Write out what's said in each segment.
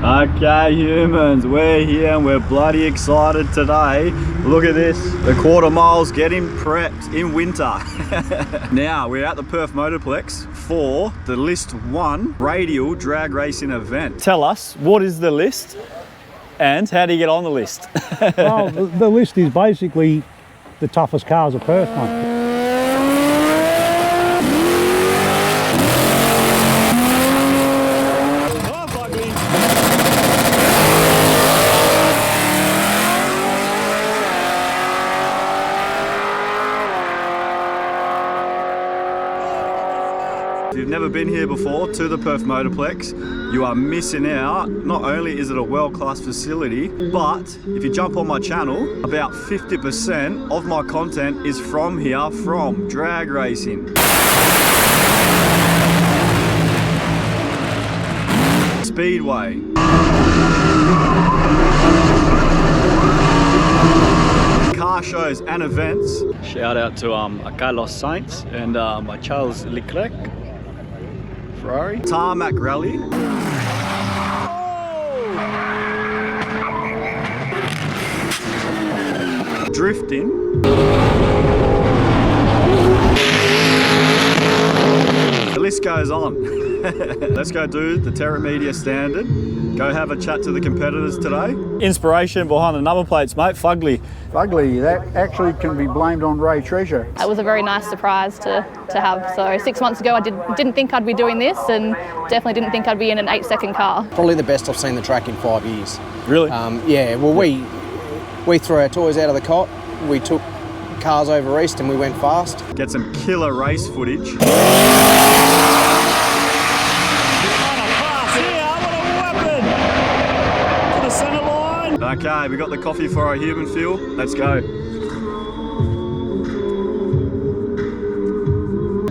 Okay, humans, we're here and we're bloody excited today. Look at this, the quarter mile's getting prepped in winter. Now, we're at the Perth Motorplex for the List 1 Radial Drag Racing Event. Tell us, what is the list and how do you get on the list? Well, the list is basically the toughest cars of Perth, mate. If you've never been here before to the Perth Motorplex, you are missing out. Not only is it a world-class facility, but if you jump on my channel, about 50% of my content is from here, from drag racing. Speedway. Car shows and events. Shout out to Carlos Sainz and my Charles Leclerc. Ferrari. Tarmac Rally. Oh! Drifting. The list goes on. Let's go do the Terra Media standard. Go have a chat to the competitors today. Inspiration behind the number plates, mate. Fugly. Fugly, that actually can be blamed on Ray Treasure. It was a very nice surprise to have. So 6 months ago I didn't think I'd be doing this, and definitely didn't think I'd be in an 8-second car. Probably the best I've seen the track in 5 years. Really? Yeah, well we threw our toys out of the cot, we took cars over east and we went fast. Get some killer race footage. Okay, we got the coffee for our human fuel. Let's go.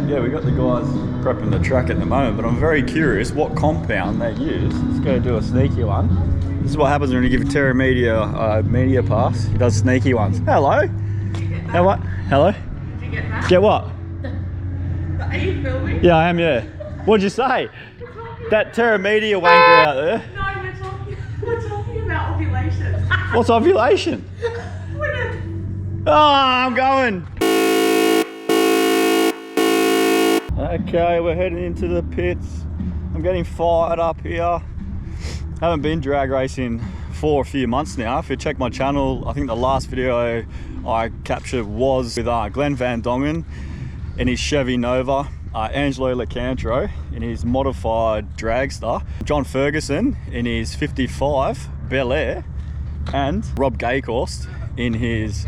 Yeah, we got the guys prepping the track at the moment, but I'm very curious what compound they use. Let's go do a sneaky one. This is what happens when you give Terra Media a media pass. He does sneaky ones. Hello. How what? Hello. Did you get that? Get what? Are you filming? Yeah, I am. Yeah. What'd you say? That Terra Media wanker out there. No, we're talking about ovulation. What's ovulation? Oh, I'm going. Okay, we're heading into the pits. I'm getting fired up here. Haven't been drag racing for a few months now. If you check my channel, I think the last video I captured was with Glenn Van Dongen in his Chevy Nova, Angelo Lecantro in his modified dragster, John Ferguson in his 55 Bel Air, and Rob Gaykhorst in his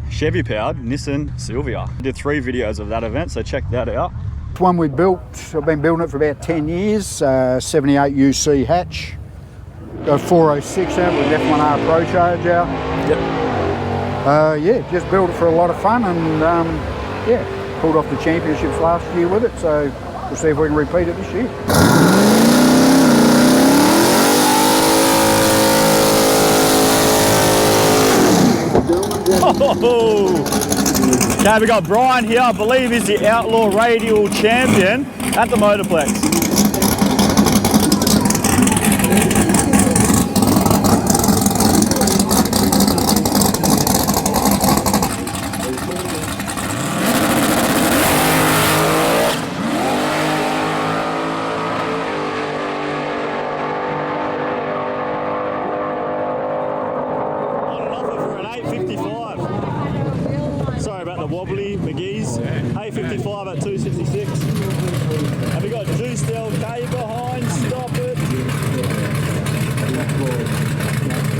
Chevy powered Nissan Silvia. I did 3 videos of that event, so check that out. It's one we built, I've been building it for about 10 years, 78 UC hatch. Got 406 out with F1R Pro Charger. Yep. Yeah, just built it for a lot of fun, and yeah, pulled off the championships last year with it, so we'll see if we can repeat it this year. Oh. Okay, we got Brian here, I believe he's the Outlaw Radial champion at the Motorplex. Sorry about the wobbly McGee's. A55 at 266. Have we got Juice LK behind? Stop it.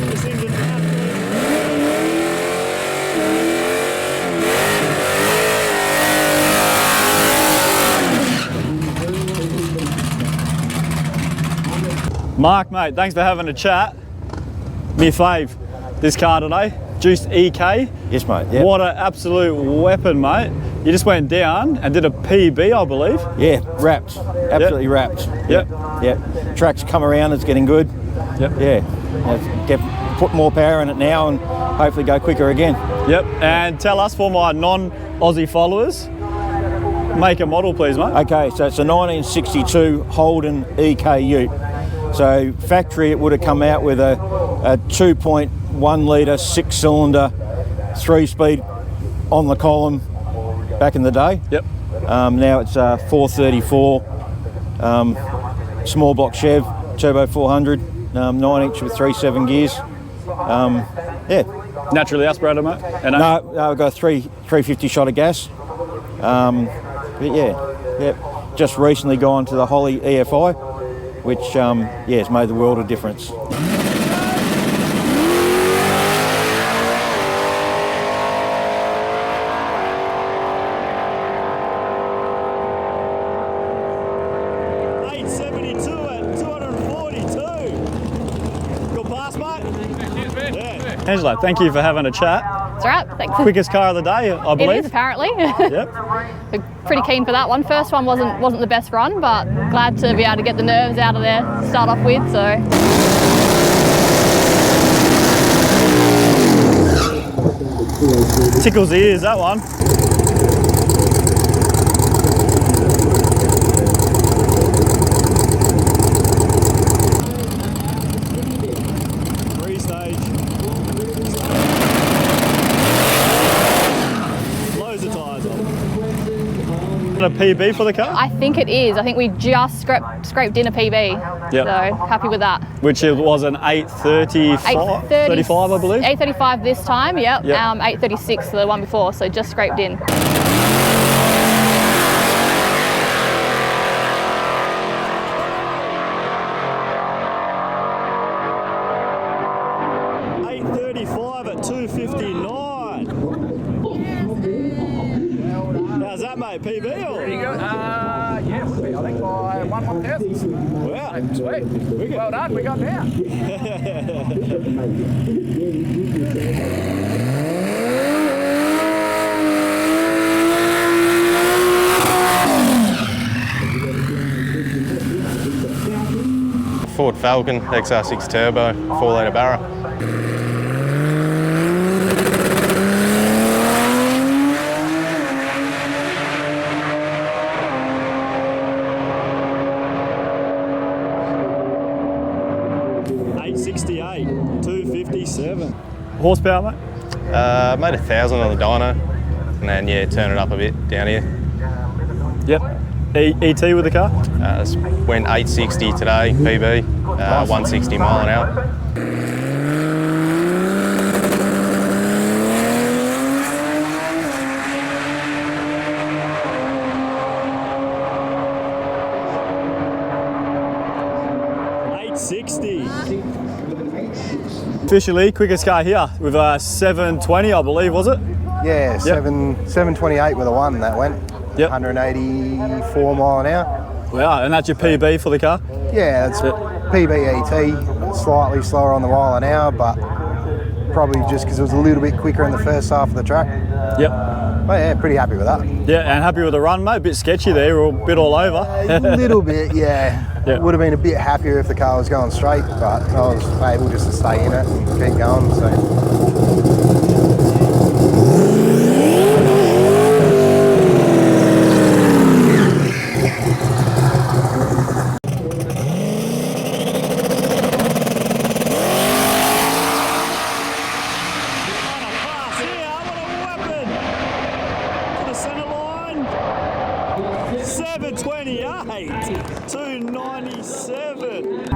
This thing's an Mark, mate, thanks for having a chat. Me fave, this car today. Juiced EK. Yes, mate. Yep. What an absolute weapon, mate. You just went down and did a PB, I believe. Yeah, wrapped. Absolutely wrapped. Yep. Yep. Track's come around, it's getting good. Yep. Yeah. Put more power in it now and hopefully go quicker again. Yep. And tell us, for my non-Aussie followers, make a model, please, mate. Okay, so it's a 1962 Holden EK Ute. So factory, it would have come out with a 2.1 litre, 6-cylinder, 3-speed on the column back in the day. Yep. Now it's 434, small block Chev, turbo 400, 9-inch with 3.7 gears. Yeah. Naturally aspirated, mate? And No, I've got a 350 shot of gas. But yeah, just recently gone to the Holly EFI, which has made the world of difference. Angela, thank you for having a chat. It's all right, thanks. Quickest car of the day, I believe. It is apparently. Yep. We're pretty keen for that one. First one wasn't the best run, but glad to be able to get the nerves out of there to start off with. So. Tickles the ears, that one. Three-stage. Loads of tyres on. A PB for the car? I think it is. I think we just scraped in a PB. Yep. So happy with that. Which it was an 8:35, 35, I believe. 8:35 this time, yep. Yep. 8:36 the one before, so just scraped in. At 2:59. How's that, mate? PB or? Pretty good. Yeah, would be. I think by 1/1000. Wow. Sweet. Well done. We got down. Ford Falcon XR6 Turbo, 4-litre Barra. Horsepower, mate? Made 1,000 on the dyno, and then turn it up a bit down here. Yep. ET with the car? Went 860 today, PB, 160 mile an hour. Officially, quickest car here with a 720, I believe, was it? Yeah, Yep. 728 with a 1 that went. Yep. 184 mile an hour. Wow, and that's your PB for the car? Yeah, it's Yep. PBET, slightly slower on the mile an hour, but probably just because it was a little bit quicker in the first half of the track. Yep. But yeah, pretty happy with that. Yeah, and happy with the run, mate? A bit sketchy there, or a bit all over? A little bit, yeah. Yep. Would have been a bit happier if the car was going straight, but I was able just to stay in it and keep going. So.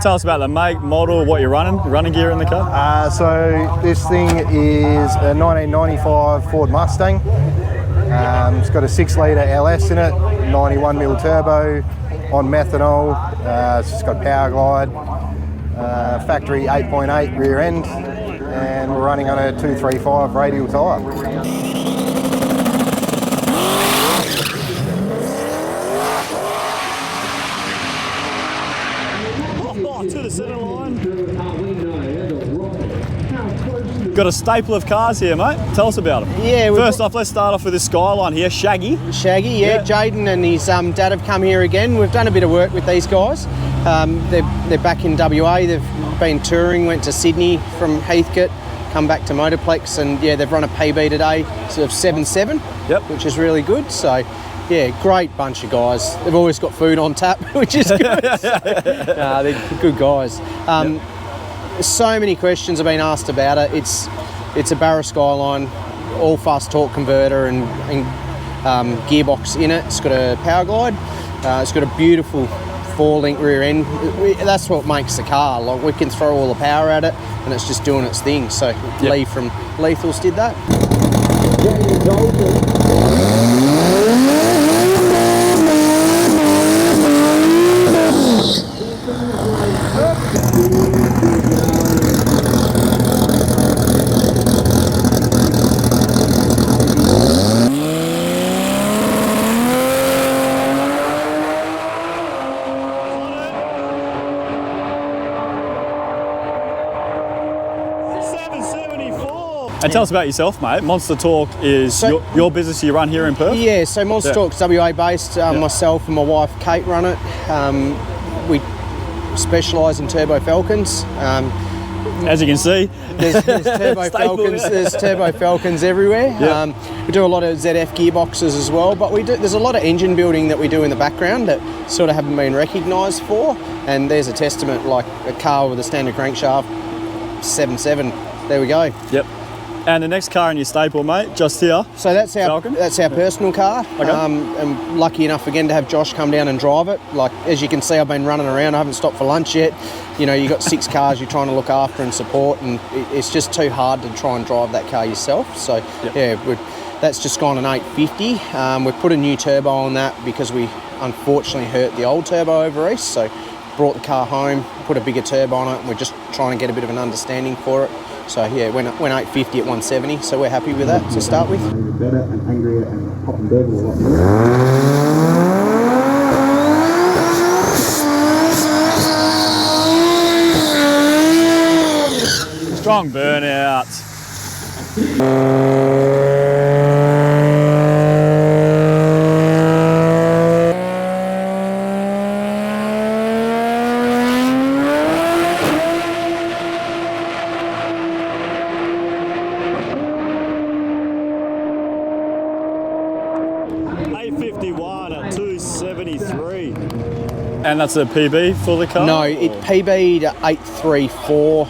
Tell us about the make, model, what you're running gear in the car. So this thing is a 1995 Ford Mustang. It's got a 6-litre LS in it, 91mm turbo on methanol. It's just got power glide, factory 8.8 rear end, and we're running on a 235 radial tyre. To the centre line. Got a staple of cars here, mate. Tell us about them. Yeah. First off, let's start off with this Skyline here, Shaggy. Shaggy, yeah. Jaden and his dad have come here again. We've done a bit of work with these guys. They're back in WA. They've been touring, went to Sydney from Heathcote, come back to Motorplex, and yeah, they've run a PB today, sort of 7.7, yep, which is really good. So yeah, great bunch of guys. They've always got food on tap, which is good. So, they're good guys. So many questions have been asked about it. It's a Barra Skyline, all fast torque converter and gearbox in it. It's got a power glide. It's got a beautiful 4-link rear end. That's what makes the car. Like, we can throw all the power at it and it's just doing its thing. So Lee from Lethals did that. And tell us about yourself, mate. Monster Talk is your business you run here in Perth? Yeah, so Monster Talk's WA based. Myself and my wife Kate run it. We specialise in turbo Falcons. As you can see, there's turbo Falcons. There's turbo Falcons everywhere. We do a lot of ZF gearboxes as well, but there's a lot of engine building that we do in the background that sort of haven't been recognised for. And there's a testament, like a car with a standard crankshaft, 7.7. There we go. Yep. And the next car in your staple, mate, just here. So that's our personal car. Okay. I'm lucky enough again to have Josh come down and drive it. Like, as you can see, I've been running around. I haven't stopped for lunch yet. You know, you've got 6 cars you're trying to look after and support, and it's just too hard to try and drive that car yourself. So that's just gone an 850. We've put a new turbo on that because we unfortunately hurt the old turbo over east. So brought the car home, put a bigger turbo on it, and we're just trying to get a bit of an understanding for it. So yeah, it went 850 at 170, so we're happy with that to start with. Better and angrier and popping burble a lot more. Strong burnout. And that's a PB for the car? No, it PB'd at 834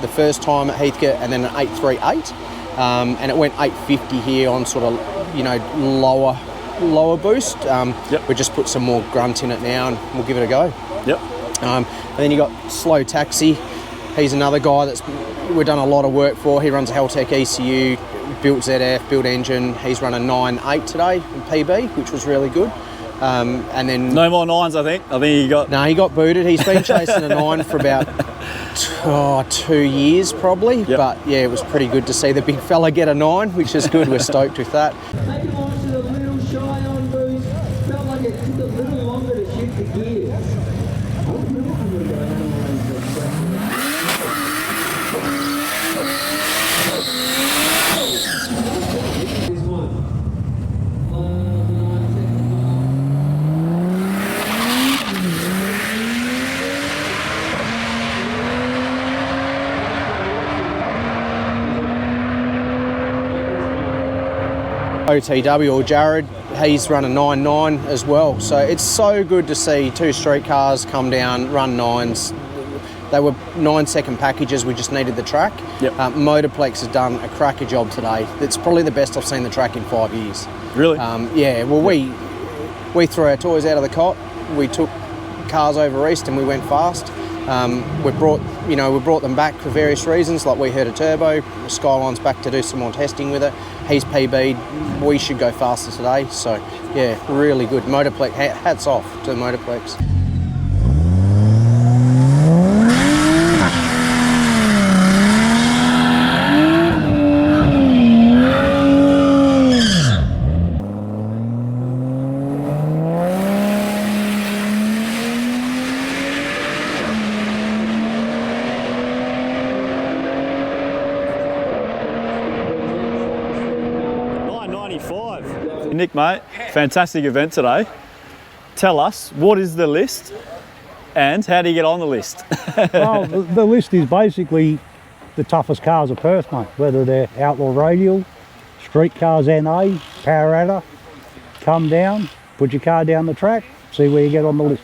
the first time at Heathcote, and then an 838, and it went 850 here on sort of, you know, lower boost. We just put some more grunt in it now, and we'll give it a go. Yep. And then you got Slow Taxi. He's another guy that's we've done a lot of work for. He runs a Heltec ECU, built ZF, built engine. He's run a 9.8 today in PB, which was really good. And then no more 9s, I think he got... No, he got booted. He's been chasing a 9 for about 2 years probably. Yep. But yeah, it was pretty good to see the big fella get a 9, which is good. We're stoked with that. Maybe launches a little shy on boost. Felt like it took a little longer to shift the gears. This one. 9 seconds. OTW or Jared, he's run a 9.9 as well. So it's so good to see 2 street cars come down, run 9s. They were 9-second packages, we just needed the track. Yep. Motorplex has done a cracker job today. It's probably the best I've seen the track in 5 years. Really? Yeah, well we threw our toys out of the cot, we took cars over east and we went fast. We brought them back for various reasons, like we heard a turbo, Skyline's back to do some more testing with it. He's PB'd, we should go faster today. So yeah, really good. Motorplex, hats off to Motorplex. Nick, mate, fantastic event today. Tell us, what is the list and how do you get on the list? Well, the list is basically the toughest cars of Perth, mate, whether they're Outlaw Radial, street cars NA, Power Adder, come down, put your car down the track, see where you get on the list.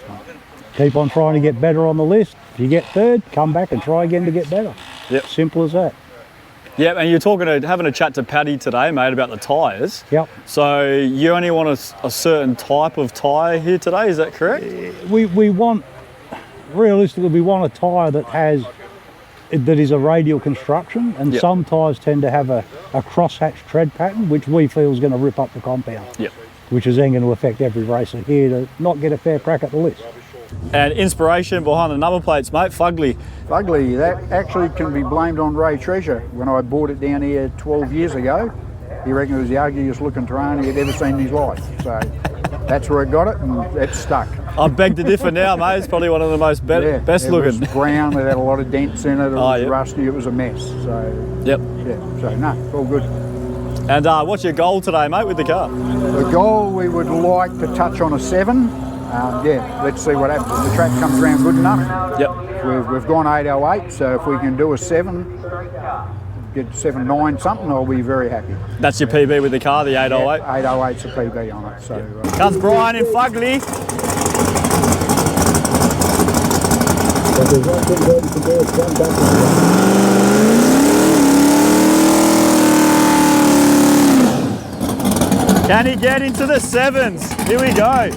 Keep on trying to get better on the list. If you get third, come back and try again to get better. Yep. Simple as that. Yeah, and you're having a chat to Paddy today, mate, about the tyres. Yep. So you only want a certain type of tyre here today, is that correct? We want, realistically, we want a tyre that is a radial construction, and some tyres tend to have a crosshatch tread pattern, which we feel is going to rip up the compound. Yep. Which is then going to affect every racer here to not get a fair crack at the list. And inspiration behind the number plates, mate, Fugly. Fugly, that actually can be blamed on Ray Treasure. When I bought it down here 12 years ago, he reckoned it was the ugliest looking terrain he'd ever seen in his life. So that's where it got it, and it's stuck. I beg to differ now, mate. It's probably one of the most best looking. It was brown, it had a lot of dents in it, it was rusty, it was a mess. So, yeah, so no, it's all good. And what's your goal today, mate, with the car? The goal, we would like to touch on a 7. Let's see what happens. If the track comes around good enough. Yep. We've gone 808, so if we can do a 7, get 7.9 something, I'll be very happy. That's your PB with the car, the 808? Yeah, 808's a PB on it. So, comes Brian in Fugly. Can he get into the 7s? Here we go.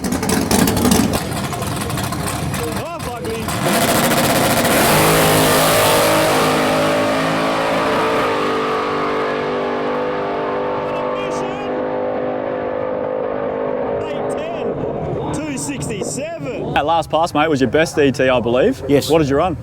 Oh, Fugly. 267. That last pass, mate, was your best ET, I believe. Yes. What did you run?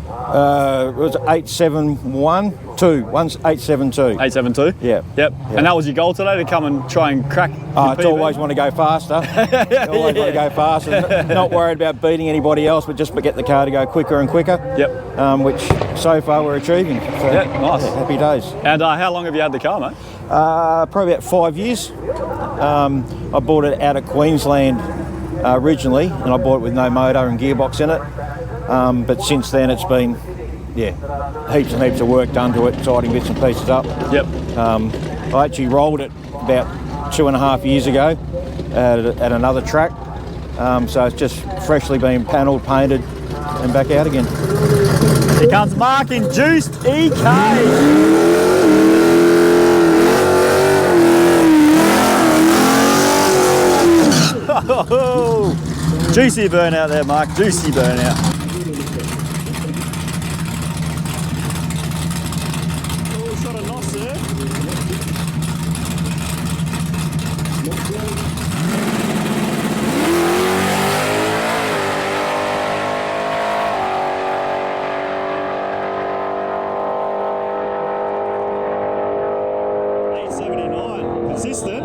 It was 871 2. One's 872. 872? Yeah. Yep. And that was your goal today, to come and try and crack your It's PB? always want to go faster. Always want to go faster. Not worried about beating anybody else, but just get the car to go quicker and quicker. Yep. Which so far we're achieving. So, nice. Happy days. And how long have you had the car, mate? Probably about 5 years. I bought it out of Queensland originally, and I bought it with no motor and gearbox in it. But since then it's been, heaps and heaps of work done to it, tidying bits and pieces up. Yep. I actually rolled it about 2.5 years ago at another track. So it's just freshly been panelled, painted, and back out again. Here comes Mark in Juiced EK. Juicy burnout there, Mark. Juicy burnout. Oh, shot a nos there. .879. Consistent.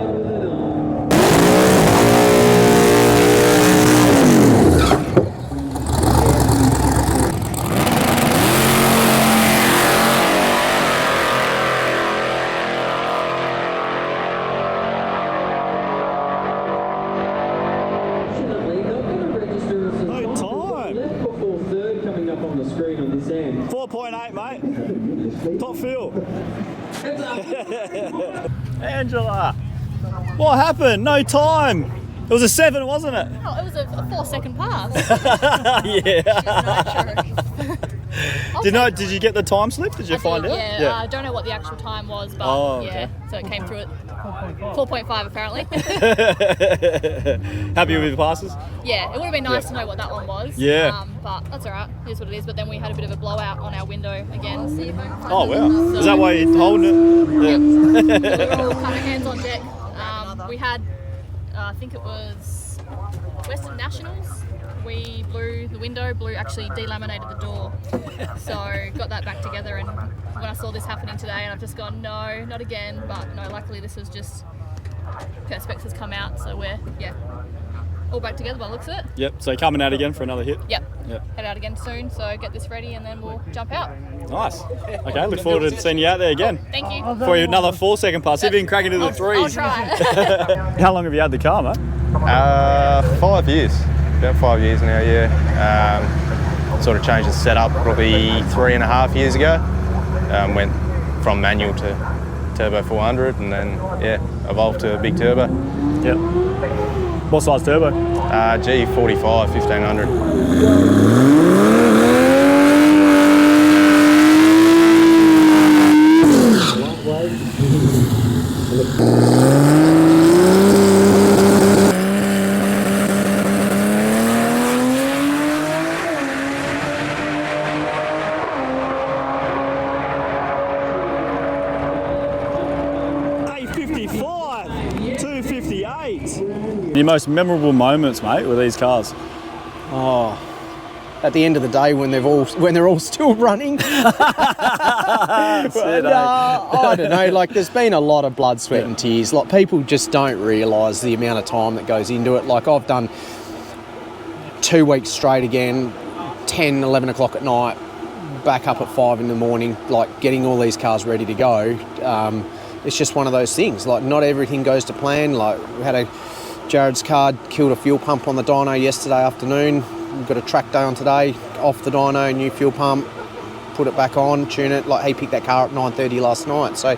No time. Before third coming up on the screen on this end. 4.8, mate. Top fuel. Angela, what happened? No time. It was a 7, wasn't it? Oh, it was a 4-second pass. Yeah. Did you get the time slip? Did you find out? Yeah, I don't know what the actual time was, but so it came through at 4.5 apparently. Happy with the passes? Yeah, it would have been nice to know what that one was. Yeah. But that's all right. It is what it is. But then we had a bit of a blowout on our window again. Oh wow! So, is that why you're holding it? Yeah. We were all kind of hands on deck. We had, I think it was Western Nationals. We blew the window, actually delaminated the door. So got that back together, and when I saw this happening today, and I've just gone, no, not again. But no, luckily this was just, Perspex has come out, so we're, all back together by the looks of it. Yep, so coming out again for another hit? Yep. Head out again soon, so get this ready and then we'll jump out. Nice. Okay, look forward to seeing you out there again. Thank you. For another 4-second pass. See if you can crack into the 3s. I'll try. How long have you had the car, mate? 5 years. About 5 years now, sort of changed the setup probably 3.5 years ago. Went from manual to turbo 400, and then evolved to a big turbo. Yep. What size turbo? G45 1500. Your most memorable moments, mate, with these cars? Oh, at the end of the day, when they're all still running. I don't know. Like, there's been a lot of blood, sweat, and tears. Like, people just don't realise the amount of time that goes into it. Like, I've done 2 weeks straight again, 10, 11 o'clock at night, back up at 5 in the morning, like getting all these cars ready to go. It's just one of those things. Like, not everything goes to plan. Like, we had Jared's car killed a fuel pump on the dyno yesterday afternoon. We've got a track day on today, off the dyno, new fuel pump, put it back on, tune it. Like, he picked that car up 9:30 last night. So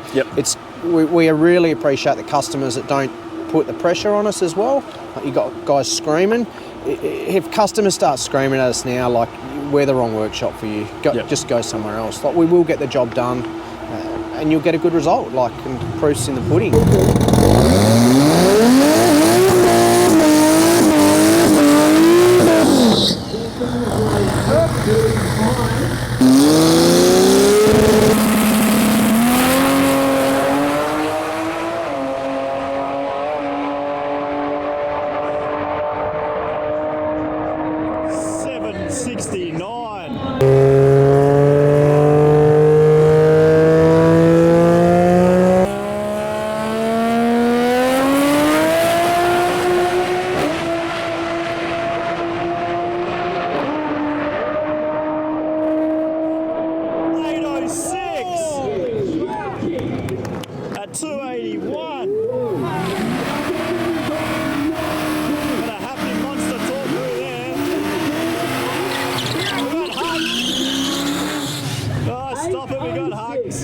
we really appreciate the customers that don't put the pressure on us as well. Like, you got guys screaming. If customers start screaming at us now, like, we're the wrong workshop for you. Just go somewhere else. Like, we will get the job done, and you'll get a good result. Like, and proof's in the pudding. 281. Got a happy monster talk through there. We got hugs. Oh, stop it, we got hugs.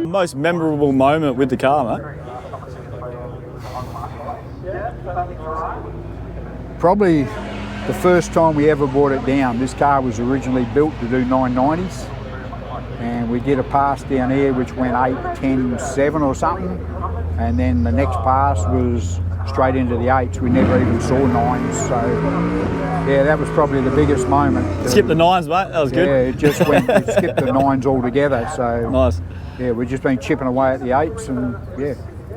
Most memorable moment with the car, mate? Probably the first time we ever brought it down. This car was originally built to do 990s, and we did a pass down here which went 8:10.7 or something, and then the next pass was straight into the 8s. We never even saw 9s, so yeah, that was probably the biggest moment. Skip the 9s, mate, that was good. Yeah, it just went, it skipped the 9s altogether, so nice. Yeah, we've just been chipping away at the 8s, and yeah,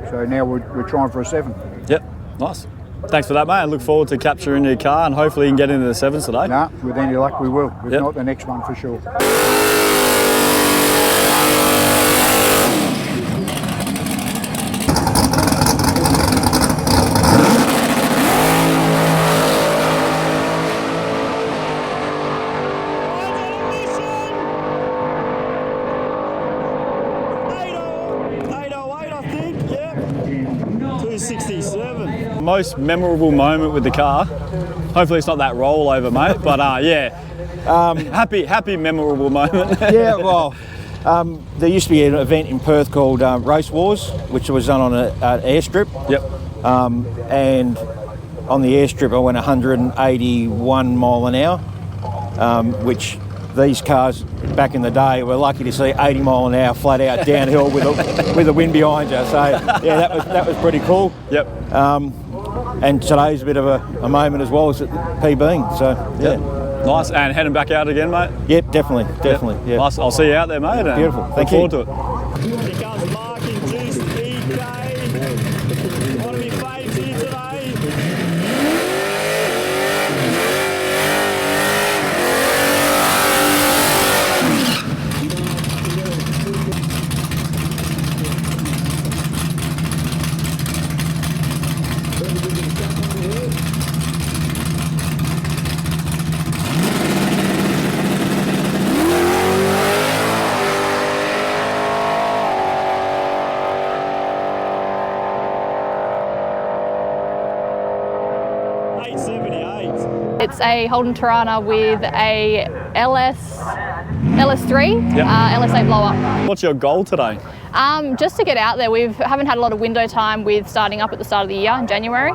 so now we're trying for a 7. Yep, nice. Thanks for that, mate. I look forward to capturing your car, and hopefully you can get into the 7s today. No, with any luck we will. If not, the next one for sure. Most memorable moment with the car. Hopefully it's not that rollover, mate, but yeah. Happy memorable moment. Yeah, well, there used to be an event in Perth called Race Wars, which was done on an airstrip. Yep. And on the airstrip I went 181 mile an hour, which these cars back in the day were lucky to see 80 mile an hour flat out downhill with the wind behind you. So yeah, that was pretty cool. Yep. And today's a bit of a moment as well as it PBing. So yeah. Nice. And heading back out again, mate? Yep, definitely. Yep. Yeah. Nice. I'll see you out there, mate. Beautiful. Thank you. you. Look forward to it. Here comes Mark in Juice EK. One of my faves here today. It's a Holden Tirana with a LS LS3, Yep. LS8 blow-up. What's your goal today? Just to get out there. We haven't had a lot of window time with starting up at the start of the year in January.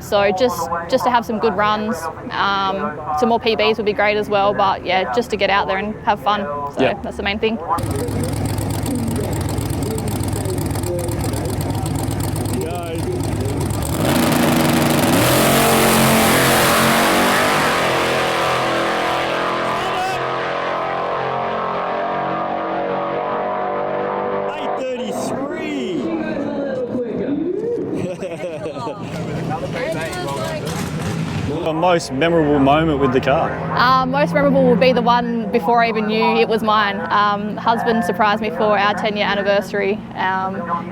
So just to have some good runs, some more PBs would be great as well. But yeah, just to get out there and have fun. So Yep. that's the main thing. The most memorable moment with the car? Most memorable will be the one before I even knew it was mine. Husband surprised me for our 10-year anniversary.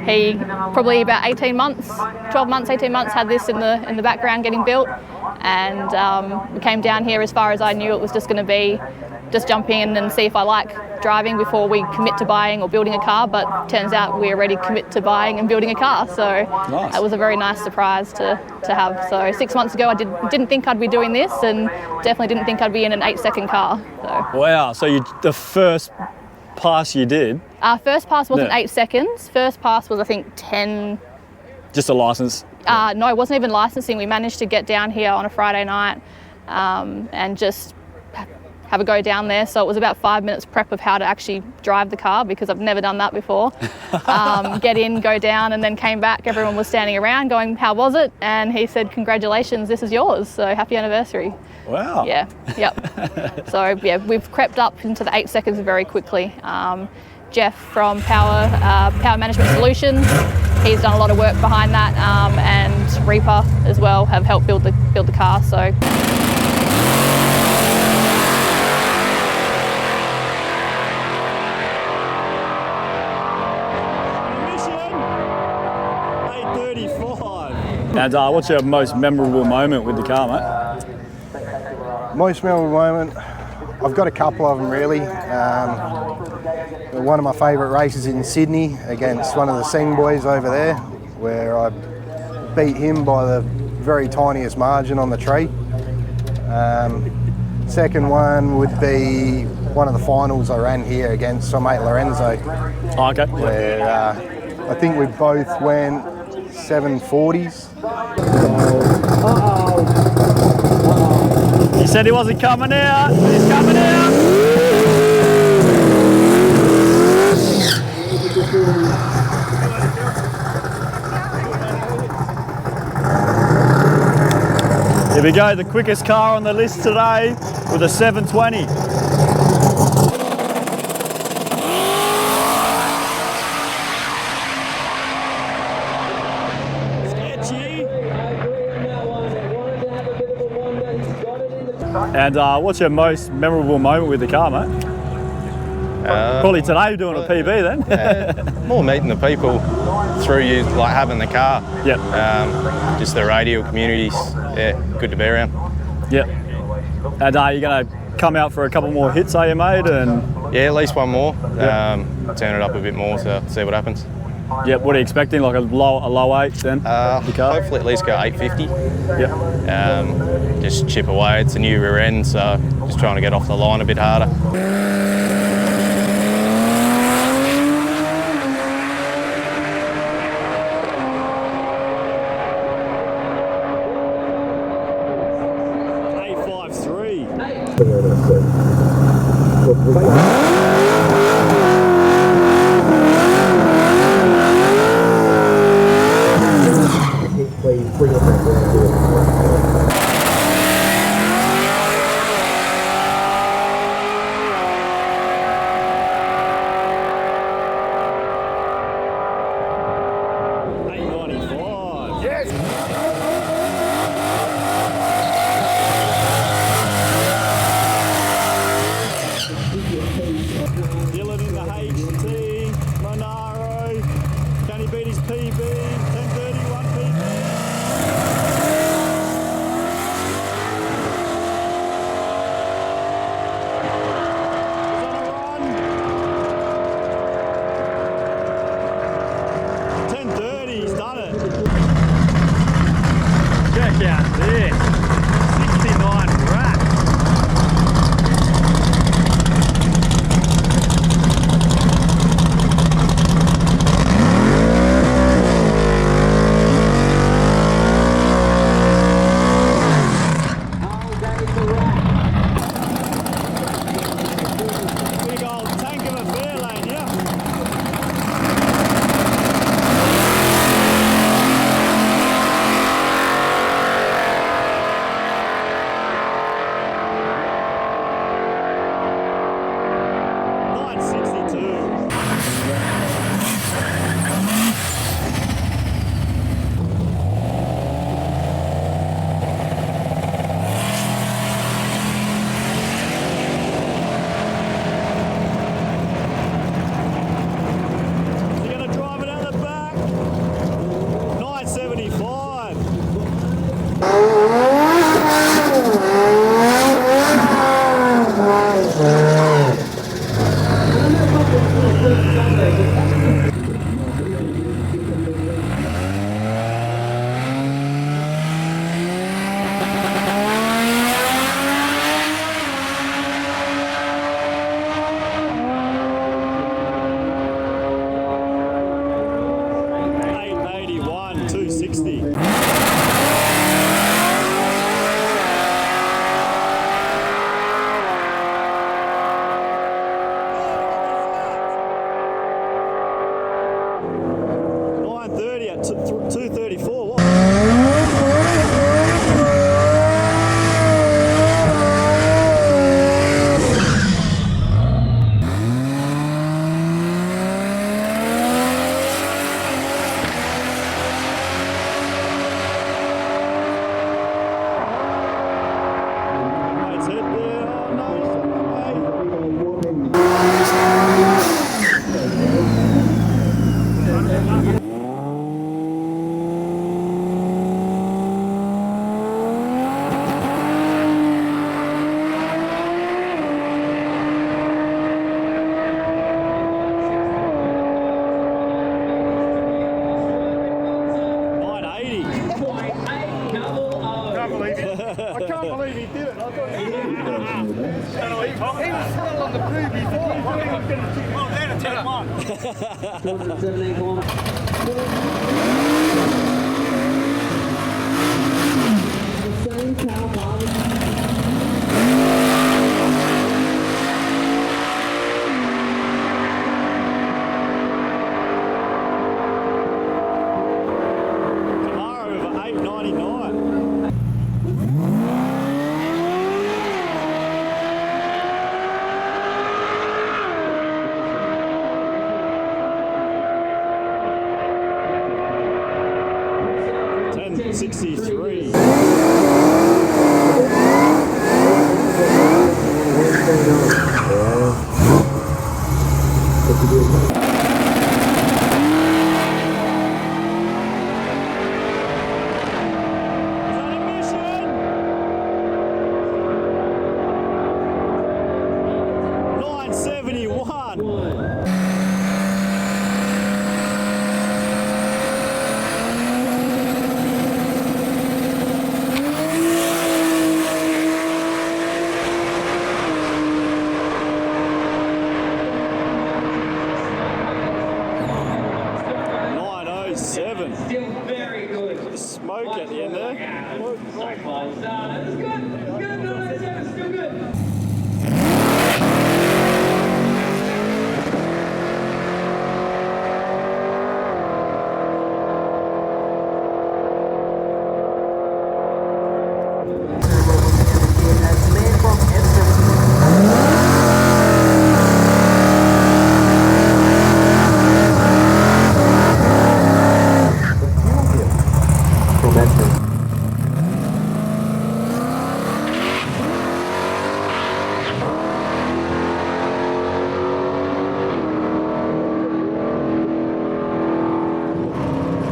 He probably about 18 months, 12 months, 18 months had this in the background getting built, and we came down here. As far as I knew, it was just going to be just jump in and see if I like driving before we commit to buying or building a car, but turns out we already commit to buying and building a car, so nice. It was a very nice surprise to have. So 6 months ago I didn't think I'd be doing this, and definitely didn't think I'd be in an 8-second car. So. Wow, so the first pass you did? First pass wasn't 8 seconds, first pass was I think 10. Just a licence? No, it wasn't even licensing. We managed to get down here on a Friday night and just have a go down there. So it was about 5 minutes prep of how to actually drive the car, because I've never done that before. Get in, go down, and then came back. Everyone was standing around going, how was it? And he said, congratulations, this is yours. So happy anniversary. Wow. Yeah, yep. So yeah, we've crept up into the 8 seconds very quickly. Jeff from Power Management Solutions, he's done a lot of work behind that, and Reaper as well have helped build the car. So. And what's your most memorable moment with the car, mate? Most memorable moment, I've got a couple of them really. One of my favourite races in Sydney against one of the Seng boys over there, where I beat him by the very tiniest margin on the tree. Second one would be one of the finals I ran here against my mate Lorenzo. Oh, okay. Where I think we both went 740s. He said he wasn't coming out. He's coming out. Here we go, the quickest car on the list today with a 720. And what's your most memorable moment with the car, mate? Probably today you're doing a PB then? More meeting the people through you, like having the car. Yep. Just the radial communities, yeah, good to be around. Yep. And you're going to come out for a couple more hits, are you, mate? And yeah, at least one more. Yep. Turn it up a bit more to see what happens. Yep, what are you expecting, like a low 8 then? Hopefully at least go 850. Yep. Just chip away, it's a new rear end, so just trying to get off the line a bit harder.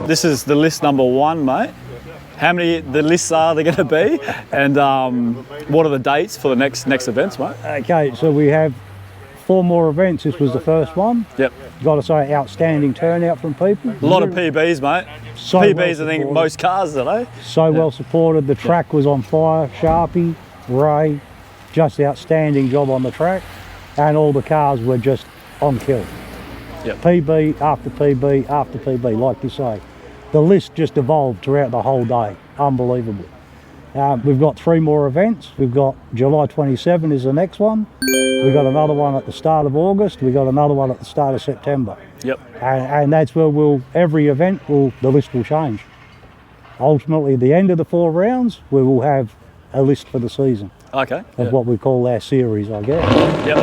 This is the list number 1, mate. How many the lists are there going to be, and what are the dates for the next events, mate? Okay, so we have 4 more events. This was the first one. Yep. Got to say, outstanding turnout from people. A lot of PBs, mate. So PBs, well I think most cars, are they? So well supported. The track was on fire. Sharpie, Ray, just outstanding job on the track, and all the cars were just on kill. Yep. PB after PB after PB, like you say. The list just evolved throughout the whole day. Unbelievable. We've got 3 more events. We've got July 27 is the next one. We've got another one at the start of August. We've got another one at the start of September. Yep. And that's where every event the list will change. Ultimately, at the end of the 4 rounds, we will have a list for the season. Okay. Of what we call our series, I guess. Yep.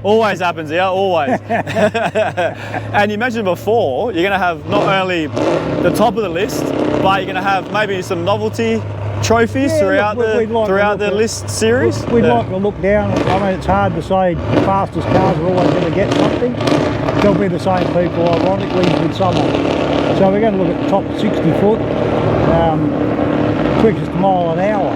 Always happens here, always. And you mentioned before, you're going to have not only the top of the list, but you're going to have maybe some novelty trophies throughout the list series. We'd like to look down. I mean, it's hard to say the fastest cars are always going to get something. They'll be the same people, ironically, with some of them. So we're going to look at the top 60 foot, quickest mile an hour,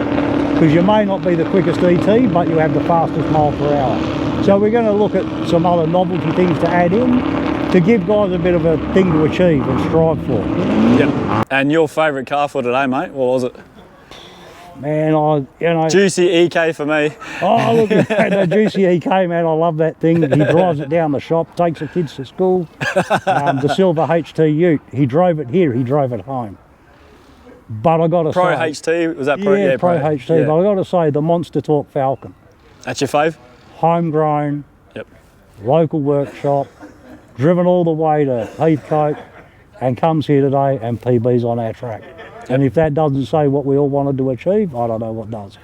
because you may not be the quickest ET, but you have the fastest mile per hour. So we're going to look at some other novelty things to add in to give guys a bit of a thing to achieve and strive for. Yep. And your favourite car for today, mate? What was it? Man, Juicy EK for me. Oh, look at that Juicy EK, man. I love that thing. He drives it down the shop, takes the kids to school. The silver HT Ute, he drove it here, he drove it home. But I got to say... Pro HT, was that Pro? Yeah, Pro HT, yeah. But I got to say, the Monster Talk Falcon. That's your fave? Homegrown, yep. Local workshop, driven all the way to Heathcote, and comes here today and PB's on our track. And if that doesn't say what we all wanted to achieve, I don't know what does.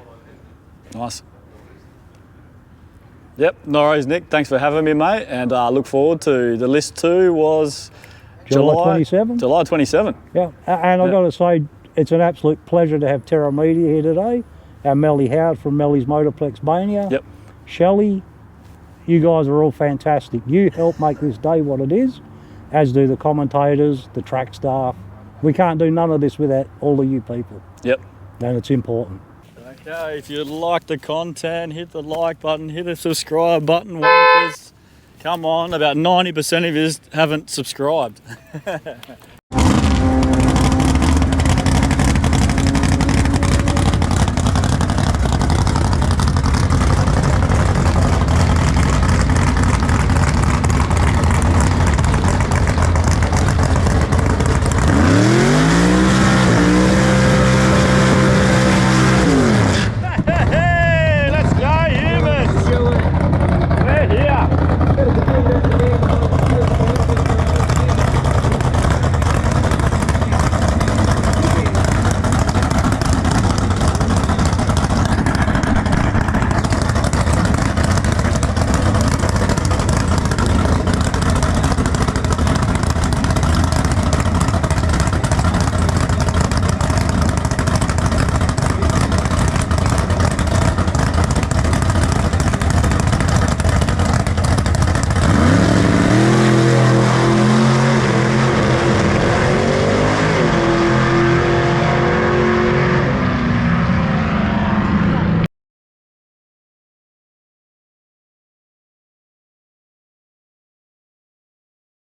Nice. Yep, no worries, Nick. Thanks for having me, mate. And I look forward to the list 2 was July 27. July 27. Yeah, and I've got to say, it's an absolute pleasure to have Terra Media here today. Our Melly Howard from Melly's Motorplex Bania. Yep. Shelley, you guys are all fantastic. You help make this day what it is, as do the commentators, the track staff. We can't do none of this without all of you people. Yep. And it's important. Okay, if you like the content, hit the like button, hit the subscribe button, wankers. Come on, about 90% of you haven't subscribed.